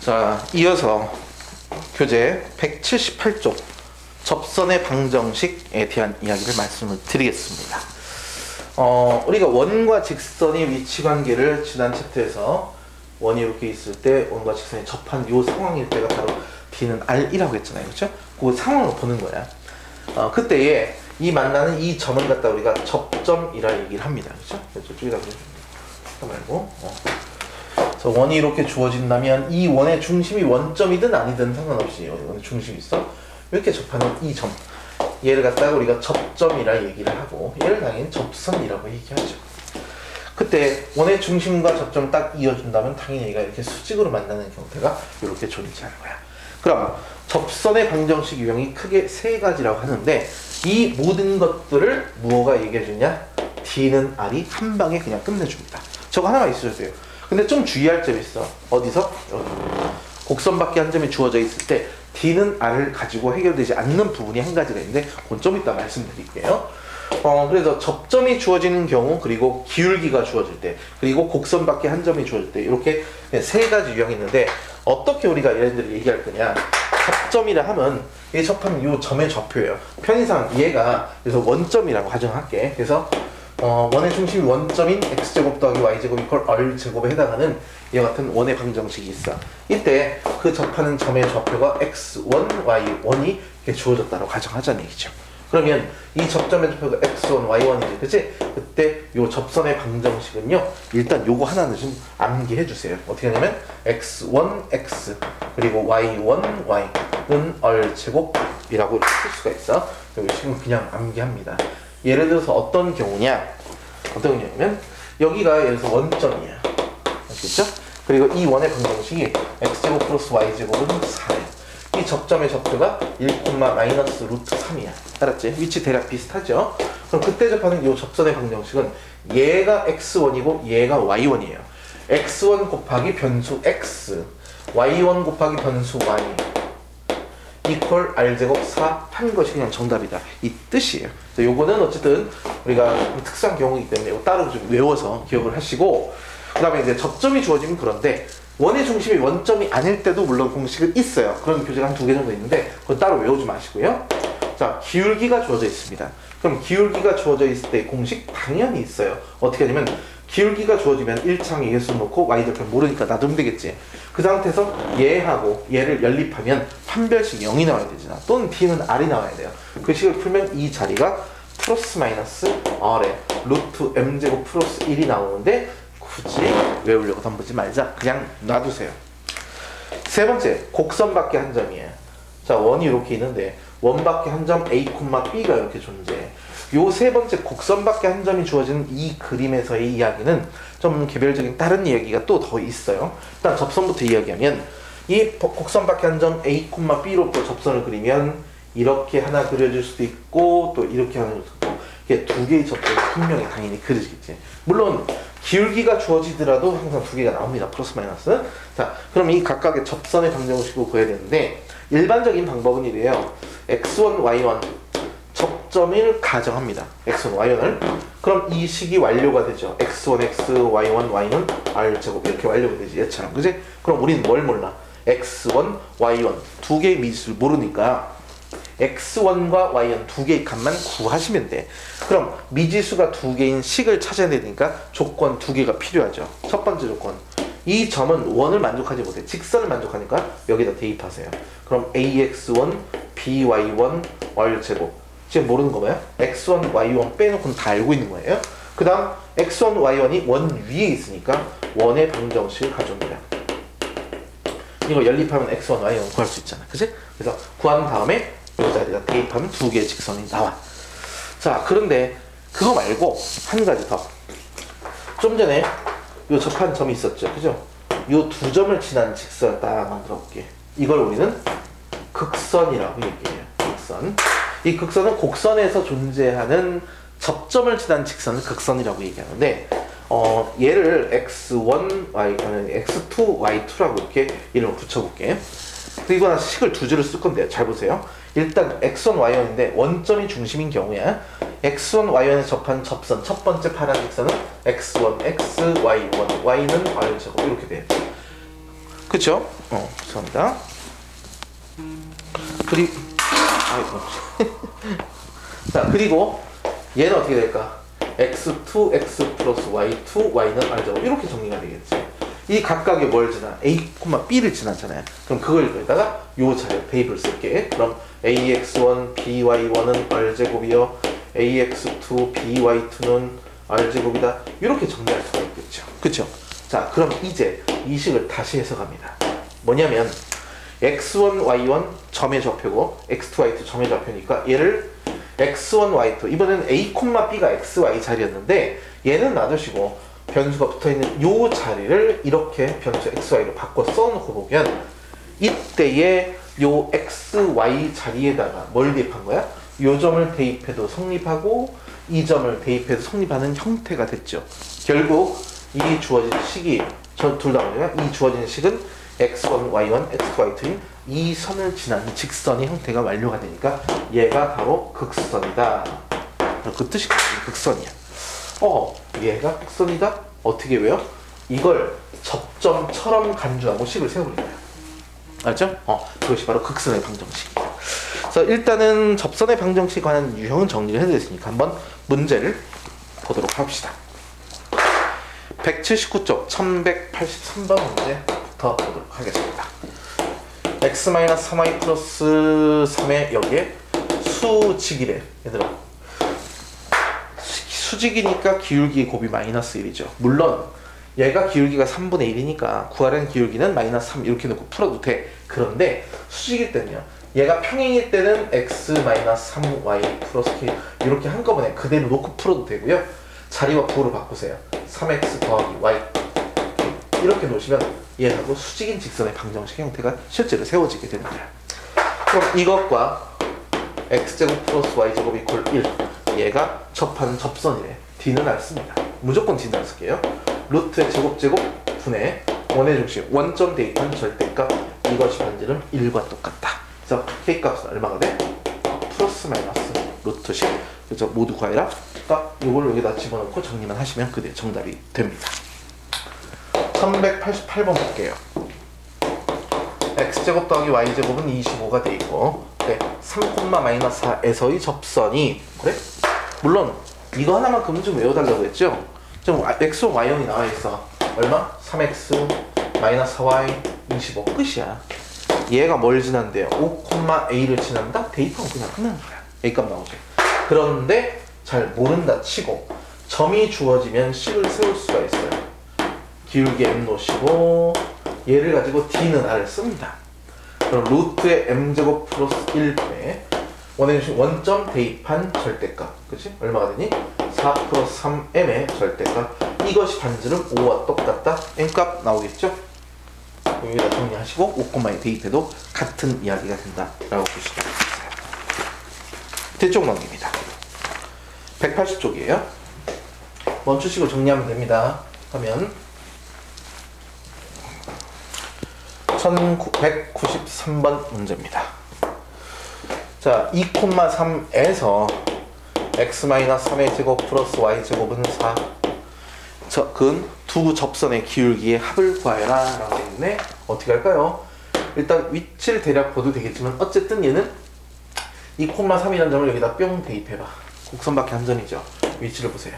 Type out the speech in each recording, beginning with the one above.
자, 이어서 교재 178쪽 접선의 방정식에 대한 이야기를 말씀을 드리겠습니다. 우리가 원과 직선의 위치관계를 지난 챕터에서 원이 이렇게 있을 때 원과 직선이 접한 요 상황일 때가 바로 D는 R이라고 했잖아요. 그렇죠? 그 상황을 보는 거야. 그때에 이 만나는 이 점을 갖다 우리가 접점이라 얘기를 합니다. 그렇죠? 저쪽에다 그래주면 말고. 그래서 원이 이렇게 주어진다면 이 원의 중심이 원점이든 아니든 상관없이 원의 중심이 있어. 이렇게 접하는 이 점. 얘를 갖다가 우리가 접점이라 얘기를 하고 얘를 당연히 접선이라고 얘기하죠. 그때 원의 중심과 접점 딱 이어준다면 당연히 얘가 이렇게 수직으로 만나는 형태가 이렇게 존재하는 거야. 그럼 접선의 방정식 유형이 크게 세 가지라고 하는데 이 모든 것들을 무엇가 얘기해주냐? D는 R이 한 방에 그냥 끝내줍니다. 저거 하나만 있어도 돼요. 근데 좀 주의할 점이 있어. 어디서? 여기. 곡선밖에 한 점이 주어져 있을 때 D는 R을 가지고 해결되지 않는 부분이 한 가지가 있는데 그건 좀 이따 말씀드릴게요. 그래서 접점이 주어지는 경우, 그리고 기울기가 주어질 때, 그리고 곡선밖에 한 점이 주어질 때 이렇게 세 가지 유형이 있는데 어떻게 우리가 얘네들을 얘기할 거냐? 접점이라 하면 이 접한 요 점의 좌표예요. 편의상 얘가 그래서 원점이라고 가정할게. 그래서 원의 중심이 원점인 x제곱 더하기 y제곱 이퀄 r제곱에 해당하는 이와 같은 원의 방정식이 있어. 이때 그 접하는 점의 좌표가 x1, y1이 이렇게 주어졌다고 가정하자는 얘기죠. 그러면 이 접점의 좌표가 x1, y1이지, 그치? 그때 요 접선의 방정식은요, 일단 요거 하나는 좀 암기해 주세요. 어떻게 하냐면 x1, x 그리고 y1, y는 r제곱이라고 쓸 수가 있어. 여기 지금 그냥 암기합니다. 예를 들어서 어떤 경우냐? 어떤 경우냐면 여기가 예를 들어서 원점이야. 알겠죠? 그리고 이 원의 방정식이 x제곱 플러스 y제곱은 4예요. 이 접점의 좌표가 1, 마이너스 루트 3이야. 알았지? 위치 대략 비슷하죠? 그럼 그때 접하는 이 접선의 방정식은 얘가 x1이고 얘가 y1이에요. x1 곱하기 변수 x, y1 곱하기 변수 y 이퀄 r제곱 4 한 것이 그냥 정답이다. 이 뜻이에요. 요거는 어쨌든 우리가 특수한 경우이기 때문에 이거 따로 좀 외워서 기억을 하시고, 그 다음에 이제 접점이 주어지면 그런데 원의 중심이 원점이 아닐 때도 물론 공식은 있어요. 그런 교재가 한 2개 정도 있는데 그건 따로 외우지 마시고요. 자, 기울기가 주어져 있습니다. 그럼 기울기가 주어져 있을 때 공식 당연히 있어요. 어떻게 하냐면 기울기가 주어지면 1창에 예수 놓고 y절편 모르니까 놔두면 되겠지. 그 상태에서 얘하고 얘를 연립하면 판별식이 0이 나와야 되잖아. 또는 D는 R이 나와야 돼요. 그 식을 풀면 이 자리가 플러스 마이너스 R에 루트 M제곱 플러스 1이 나오는데 굳이 외우려고 덤비지 말자. 그냥 놔두세요. 세 번째, 곡선밖에 한 점이에요. 자, 원이 이렇게 있는데 원밖에 한 점 A, B가 이렇게 존재해. 요 세 번째 곡선밖에 한 점이 주어지는 이 그림에서의 이야기는 좀 개별적인 다른 이야기가 또 더 있어요. 일단 접선부터 이야기하면 이 곡선밖에 한 점 A, B로부터 접선을 그리면 이렇게 하나 그려질 수도 있고 또 이렇게 하나 그려질 수도 있고, 이게 두 개의 접선이 분명히 당연히 그려지겠지. 물론 기울기가 주어지더라도 항상 두 개가 나옵니다. 플러스 마이너스. 자, 그럼 이 각각의 접선의 방정식을 구해야 되는데 일반적인 방법은 이래요. x1, y1 접점을 가정합니다. x1, y1을. 그럼 이 식이 완료가 되죠. x1, x, y1, y는 r제곱 이렇게 완료가 되지. 얘처럼. 그지? 그럼 우리는 뭘 몰라? x1, y1 두 개의 미지수를 모르니까 x1과 y1 두 개의 값만 구하시면 돼. 그럼 미지수가 두 개인 식을 찾아야 되니까 조건 두 개가 필요하죠. 첫 번째 조건. 이 점은 원을 만족하지 못해. 직선을 만족하니까 여기다 대입하세요. 그럼 ax1, by1, r제곱. 지금 모르는 거 뭐야? x1, y1 빼놓고는 다 알고 있는 거예요. 그 다음 x1, y1이 원 위에 있으니까 원의 방정식을 가져옵니다. 이거 연립하면 x1, y1 구할 수 있잖아. 그치? 그래서 구한 다음에 이 자리에다 대입하면 두 개의 직선이 나와. 자, 그런데 그거 말고 한 가지 더. 좀 전에 요 접한 점이 있었죠. 그죠? 요 두 점을 지난 직선을 딱 만들어 볼게. 이걸 우리는 극선이라고 얘기해요. 극선. 이 극선은 곡선에서 존재하는 접점을 지난 직선을 극선이라고 얘기하는데 얘를 x1, x2, y2라고 이렇게 이름을 붙여볼게. 그리고 나서 식을 두 줄을 쓸 건데요. 잘 보세요. 일단 x1, y1인데 원점이 중심인 경우에 x1, y1에 접한 접선 첫 번째 파란 직선은 x1, x, y1, y는 r제곱 이렇게 돼요. 그쵸? 죄송합니다. 그리고 아이고. 자, 그리고 얘는 어떻게 될까? x2, x 플러스 y2, y는 r제곱 이렇게 정리가 되겠지. 이 각각의 뭘 지나? a, b를 지났잖아요. 그럼 그걸 여기다가 요 자리에 대입을 쓸게. 그럼 ax1, by1은 r제곱이요, ax2, by2는 r제곱이다. 이렇게 정리할 수가 있겠죠. 그쵸? 자, 그럼 이제 이 식을 다시 해석합니다. 뭐냐면 x1, y1 점의 좌표고 x2, y2 점의 좌표니까 얘를 x1, y2 이번에는 a, b가 x, y 자리였는데 얘는 놔두시고 변수가 붙어있는 요 자리를 이렇게 변수 x, y로 바꿔 써놓고 보면 이때의 요 x, y 자리에다가 뭘 대입한 거야? 요 점을 대입해도 성립하고 이 점을 대입해도 성립하는 형태가 됐죠. 결국 이 주어진 식이 둘 다 뭐냐? 이 주어진 식은 x1, y1, x2, y2인 이 선을 지난 직선의 형태가 완료가 되니까 얘가 바로 극선이다. 그 뜻이 극선이야. 얘가 극선이다? 어떻게 외워? 이걸 접점처럼 간주하고 식을 세우는 거야. 알죠? 그것이 바로 극선의 방정식이야. 그래서 일단은 접선의 방정식에 관한 유형은 정리를 해드렸으니까 한번 문제를 보도록 합시다. 179쪽 1183번 문제부터 보도록 하겠습니다. x-3y 플러스 3의 여기에 수직이래. 얘들아, 수직이니까 기울기 곱이 마이너스 1이죠. 물론 얘가 기울기가 3분의 1이니까 구하라는 기울기는 마이너스 3 이렇게 놓고 풀어도 돼. 그런데 수직일 때는요, 얘가 평행일 때는 x-3y 플러스 k 이렇게 한꺼번에 그대로 놓고 풀어도 되고요. 자리와 부호를 바꾸세요. 3x 더하기 y 이렇게 놓으시면 얘하고 수직인 직선의 방정식 형태가 실제로 세워지게 되는 거야. 그럼 이것과 x제곱 플러스 y제곱 이퀄 1 얘가 접하는 접선이래. D는 알 씁니다. 무조건 D는 알 쓸게요. 루트의 제곱 분의 원의 중심 원점 대입한 절대값 이것이 반지름 1과 똑같다. 그래서 K값은 얼마가 돼? 플러스 마이너스 루트씩. 그래서 모두 구하라. 딱 이걸 여기다 집어넣고 정리만 하시면 그게 정답이 됩니다. 388번 볼게요. x제곱 더하기 y제곱은 25가 돼 있고, 그래, 3,-4에서의 접선이, 그래? 물론 이거 하나만큼은 좀 외워달라고 했죠? 좀 x, y형이 나와 있어. 얼마? 3x-4y 25 끝이야. 얘가 뭘 지난대요? 5,a를 지난다? 대입하면 그냥 끝나는 거야. A값 나오죠. 그런데 잘 모른다 치고 점이 주어지면 식을 세울 수가 있어요. 기울기 m 놓으시고 얘를 가지고 D는 R을 씁니다. 그럼 루트의 m제곱 플러스 1분의 원의 중심 원점 대입한 절대값, 그치? 얼마가 되니? 4 플러스 3m의 절대값 이것이 반지름 5와 똑같다. m값 나오겠죠? 여기다 정리하시고 5,에 대입해도 같은 이야기가 된다 라고 볼 수가 있어요. 뒤쪽 넘깁니다. 180쪽이에요. 멈추시고 정리하면 됩니다. 하면 1193번 문제입니다. 자, 2,3에서 x-3의 제곱 플러스 y 제곱은 4. 근 두 접선의 기울기의 합을 구하여라 라고 했는데 어떻게 할까요? 일단 위치를 대략 봐도 되겠지만 어쨌든 얘는 2,3이라는 점을 여기다 뿅 대입해봐. 곡선밖에 한 점이죠. 위치를 보세요.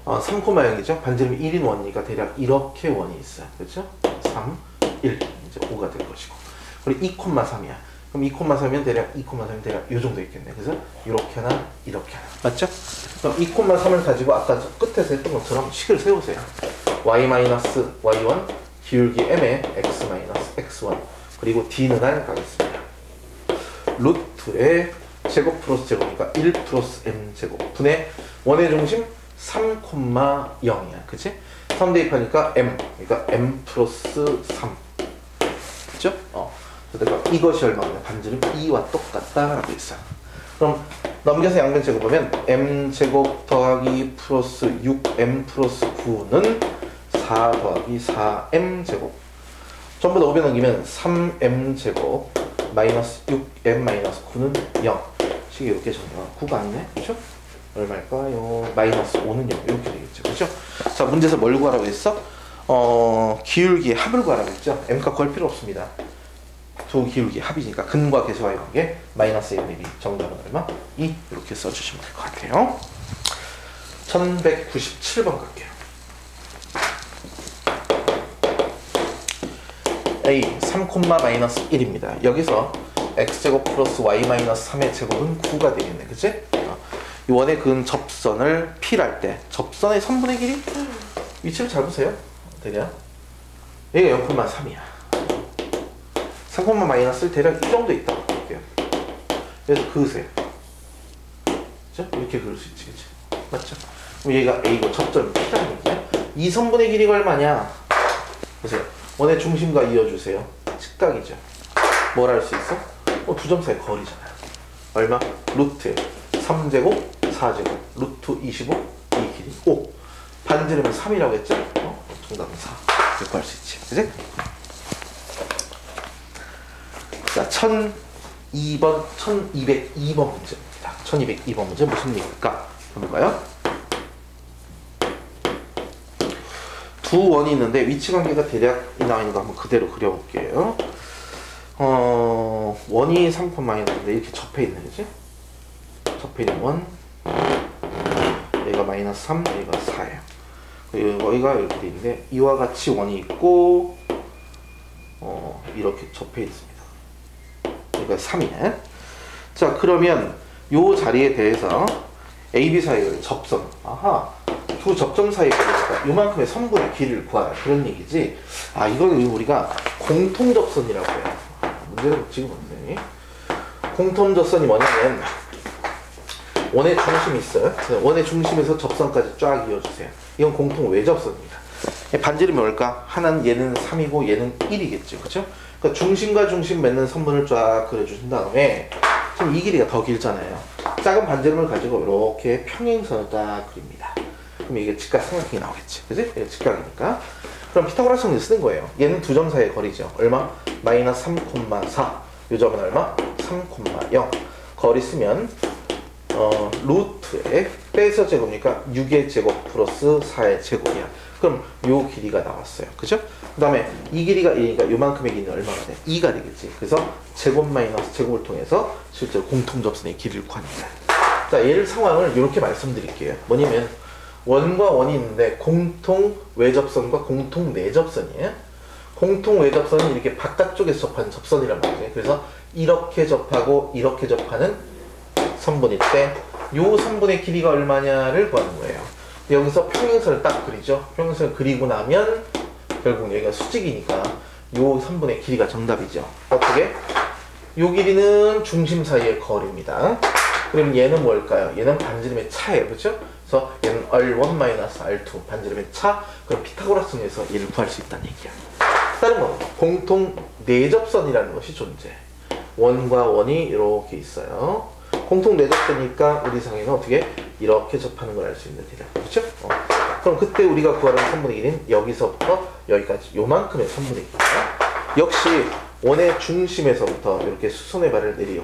3,0이죠. 반지름이 1인 원이니까 대략 이렇게 원이 있어요. 그렇죠? 3, 1 이제 5가 될 것이고, 그리고 2,3이야. 그럼 2,3이면 대략 이 정도 있겠네. 그래서 이렇게 하나, 이렇게 하나. 맞죠? 그럼 2,3을 가지고 아까 저 끝에서 했던 것처럼 식을 세우세요. y-y1 기울기 m의 x-x1 그리고 d는 R 가겠습니다. 루트의 제곱 플러스 제곱이니까 1 플러스 m 제곱 분의 원의 중심 3,0이야. 그치? 3 대입하니까 m, 그러니까 m 플러스 3. 그쵸? 그러니까 이것이 얼마냐? 반지름 2와 똑같다라고 있어요. 그럼 넘겨서 양변 제곱하면 m 제곱 더하기 플러스 6m 플러스 9는 4 더하기 4m 제곱. 전부 다 5배 넘기면 3m 제곱 마이너스 6m 마이너스 9는 0. 식이 이렇게 정리가 9가 아니네? 그쵸? 얼마일까요? 마이너스 5는 0 이렇게 되겠죠. 그죠? 자, 문제에서 뭘 구하라고 했어? 기울기의 합을 구하라고 했죠. m값 구할 필요 없습니다. 두 기울기의 합이니까 근과 계수와의 관계 마이너스 1분의 b. 정답은 얼마? 2. 이렇게 써주시면 될 것 같아요. 1197번 갈게요. a 3,-1입니다. 여기서 x제곱 플러스 y 마이너스 3의 제곱은 9가 되겠네. 그치? 이 원의 그은 접선을 P랄 때 접선의 선분의 길이 위치를 잘 보세요. 되냐? 얘가 0,3이야. 3, 마이너스 대략 이 정도 있다고 볼게요. 그래서 그으세요. 그죠? 이렇게 그을 수 있지, 그치? 맞죠? 그럼 얘가 A고 접점이 P라는 얘기야. 이 선분의 길이가 얼마냐? 보세요. 원의 중심과 이어주세요. 직각이죠. 뭘 할 수 있어? 두 점 사이 거리잖아요. 얼마? 루트 3제곱 4제곱 루트 25 이 길이 5. 반지름은 3이라고 했죠? 정답은 4. 이렇게 할 수 있지. 그치? 자, 1202번 문제입니다. 1202번 문제 무슨 얘기일까? 한번 볼까요? 두 원이 있는데 위치 관계가 대략 이 나와 있는 거 한번 그대로 그려볼게요. 원이 3,-인데 이렇게 접해 있네, 그치? 접해 있는 원. 얘가 마이너스 3, 얘가 4예요. 여기가 이렇게 돼 있는데 이와 같이 원이 있고 이렇게 접해 있습니다. 여기가 3이네. 자, 그러면 요 자리에 대해서 A, B 사이의 접선. 아하. 두 접점 사이에 요만큼의 선분의 길이를 구하라. 그런 얘기지. 이건 우리가 공통 접선이라고 해요. 문제는 지금 없네. 공통 접선이 뭐냐면 원의 중심이 있어요. 원의 중심에서 접선까지 쫙 이어주세요. 이건 공통 외접선입니다. 반지름이 뭘까? 하나는 얘는 3이고 얘는 1이겠죠. 그쵸? 그러니까 중심과 중심 맺는 선분을 쫙 그려주신 다음에 지금 이 길이가 더 길잖아요. 작은 반지름을 가지고 이렇게 평행선을 딱 그립니다. 그럼 이게 직각삼각형이 나오겠지. 그지? 이게 직각이니까. 그럼 피타고라스 정리 쓰는 거예요. 얘는 두 점 사이의 거리죠. 얼마? 마이너스 3,4. 요 점은 얼마? 3,0. 거리 쓰면 루트에 빼서 제곱이니까 6의 제곱 플러스 4의 제곱이야. 그럼 요 길이가 나왔어요. 그죠? 그 다음에 이 길이가 1이니까 요만큼의 길이는 얼마가 돼? 2가 되겠지. 그래서 제곱 마이너스 제곱을 통해서 실제로 공통접선의 길이를 구합니다. 자, 얘를 상황을 이렇게 말씀드릴게요. 뭐냐면 원과 원이 있는데 공통 외접선과 공통 내접선이에요. 공통 외접선은 이렇게 바깥쪽에서 접하는 접선이란 말이에요. 그래서 이렇게 접하고 이렇게 접하는 선분일 때 요 선분의 길이가 얼마냐를 구하는 거예요. 여기서 평행선을 딱 그리죠. 평행선을 그리고 나면 결국 여기가 수직이니까 요 선분의 길이가 정답이죠. 어떻게? 요 길이는 중심 사이의 거리입니다. 그럼 얘는 뭘까요? 얘는 반지름의 차예요. 그렇죠? 그래서 얘는 R1-R2 반지름의 차. 그럼 피타고라스 정리에서 얘를 구할 수 있다는 얘기야. 다른 건 공통 내접선이라는 것이 존재해. 원과 원이 이렇게 있어요. 공통 내접선이니까 우리 상에는 어떻게 이렇게 접하는 걸 알 수 있는 데다. 그렇죠? 그럼 그때 우리가 구하는 선분의 길이는 여기서부터 여기까지 요만큼의 선분의 길이야. 역시 원의 중심에서부터 이렇게 수선의 발을 내려.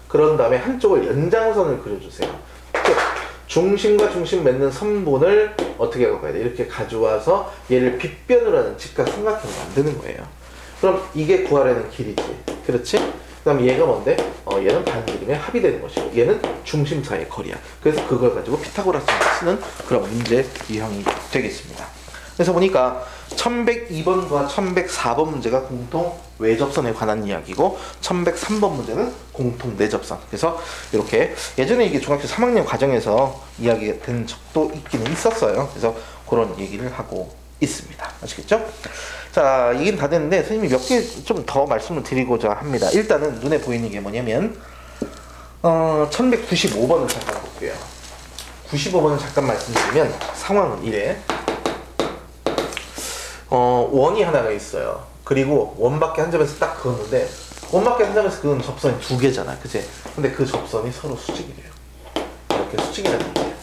그런 다음에 한쪽을 연장선을 그려주세요. 즉 중심과 중심 맺는 선분을 어떻게 가야 돼? 이렇게 가져와서 얘를 빗변으로 하는 직각삼각형을 만드는 거예요. 그럼 이게 구하려는 길이지. 그렇지? 그 다음에 얘가 뭔데? 얘는 반지름의 합이 되는 것이고 얘는 중심 사이의 거리야. 그래서 그걸 가지고 피타고라스를 쓰는 그런 문제 유형이 되겠습니다. 그래서 보니까 1102번과 1104번 문제가 공통 외접선에 관한 이야기고 1103번 문제는 공통 내접선. 그래서 이렇게 예전에 이게 중학교 3학년 과정에서 이야기가 된 적도 있기는 있었어요. 그래서 그런 얘기를 하고 있습니다. 아시겠죠? 자, 얘기는 다 됐는데 선생님이 몇 개 좀 더 말씀을 드리고자 합니다. 일단은 눈에 보이는 게 뭐냐면 1195번을 잠깐 볼게요. 95번을 잠깐 말씀드리면 상황은 이래. 원이 하나가 있어요. 그리고 원밖에 한 점에서 딱 그었는데 원밖에 한 점에서 그은 접선이 두 개잖아. 그치? 근데 그 접선이 서로 수직이래요. 이렇게 수직이라는 얘기예요.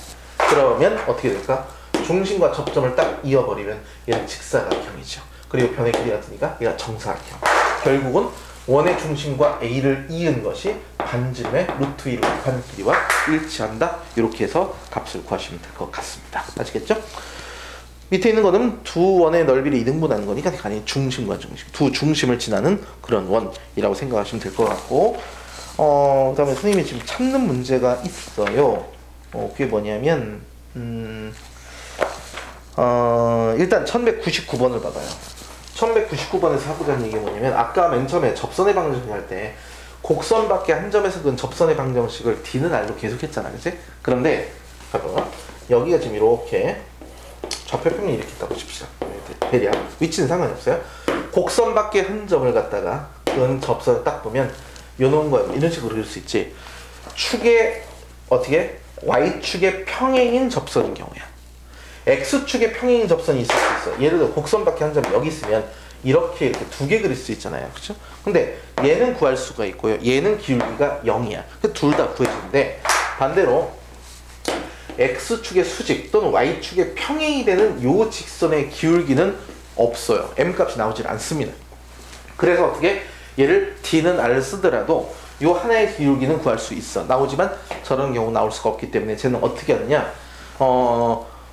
그러면 어떻게 될까? 중심과 접점을 딱 이어버리면 얘는 직사각형이죠. 그리고 변의 길이가 같으니까 얘가 정사각형. 결국은 원의 중심과 A를 이은 것이 반지름의 루트 1을 곱하는 길이와 일치한다. 이렇게 해서 값을 구하시면 될 것 같습니다. 아시겠죠? 밑에 있는 거는 두 원의 넓이를 이등분하는 거니까 당연히 중심과 중심, 두 중심을 지나는 그런 원이라고 생각하시면 될 것 같고, 그다음에 선생님이 지금 찾는 문제가 있어요. 그게 뭐냐면 일단 1199번을 받아요. 1199번에서 하고자 하는 얘기가 뭐냐면, 아까 맨 처음에 접선의 방정식 할 때 곡선 밖에 한 점에서 그은 접선의 방정식을 D는 R로 계속 했잖아, 그치? 그런데 봐봐, 여기가 지금 이렇게 좌표평면이 이렇게 있다고 칩시다. 대략 위치는 상관이 없어요. 곡선 밖에 한 점을 갖다가 그은 접선을 딱 보면 요런 거 이런 식으로 그릴 수 있지. 축의 어떻게 Y축의 평행인 접선인 경우야. X축의 평행인 접선이 있을 수 있어. 예를 들어 곡선 밖에 한 점이 여기 있으면 이렇게 두 개 그릴 수 있잖아요, 그렇죠? 근데 얘는 구할 수가 있고요, 얘는 기울기가 0이야. 둘 다 구해지는데, 반대로 X축의 수직 또는 Y축의 평행이 되는 요 직선의 기울기는 없어요. M값이 나오질 않습니다. 그래서 어떻게 얘를 D는 R을 쓰더라도 요 하나의 기울기는 구할 수 있어. 나오지만 저런 경우 나올 수가 없기 때문에 쟤는 어떻게 하느냐,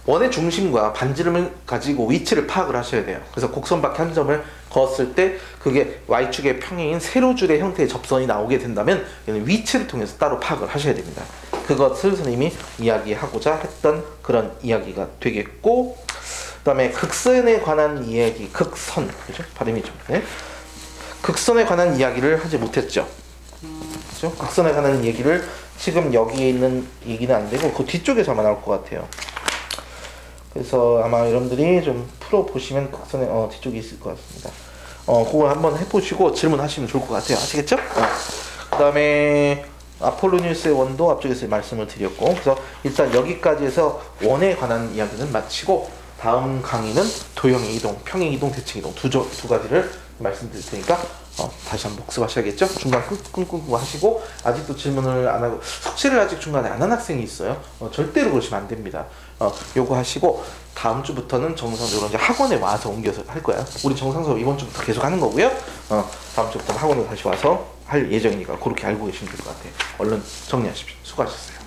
원의 중심과 반지름을 가지고 위치를 파악을 하셔야 돼요. 그래서 곡선 밖에 한 점을 그었을 때 그게 Y축의 평행인 세로줄의 형태의 접선이 나오게 된다면 얘는 위치를 통해서 따로 파악을 하셔야 됩니다. 그것을 선생님이 이야기하고자 했던 그런 이야기가 되겠고, 그 다음에 극선에 관한 이야기, 극선, 그죠? 발음이 좀, 네? 극선에 관한 이야기를 하지 못했죠. 그죠? 극선에 관한 얘기를 지금 여기에 있는 얘기는 안 되고 그 뒤쪽에서 아마 나올 것 같아요. 그래서 아마 여러분들이 좀 풀어보시면 극선에 뒤쪽에 있을 것 같습니다. 그걸 한번 해보시고 질문하시면 좋을 것 같아요. 아시겠죠? 그 다음에 아폴로니우스의 원도 앞쪽에서 말씀을 드렸고, 그래서 일단 여기까지 해서 원에 관한 이야기는 마치고 다음 강의는 도형의 이동, 평행 이동, 대칭 이동 두 가지를 말씀드릴 테니까 다시 한번 복습하셔야겠죠? 중간 끊고 하시고, 아직도 질문을 안 하고 숙제를 아직 중간에 안 한 학생이 있어요. 절대로 그러시면 안 됩니다. 요거 하시고 다음 주부터는 정상적으로 이제 학원에 와서 옮겨서 할 거야. 우리 정상 수업 이번 주부터 계속 하는 거고요. 다음 주부터 학원에 다시 와서 할 예정이니까 그렇게 알고 계시면 될 것 같아요. 얼른 정리하십시오. 수고하셨어요.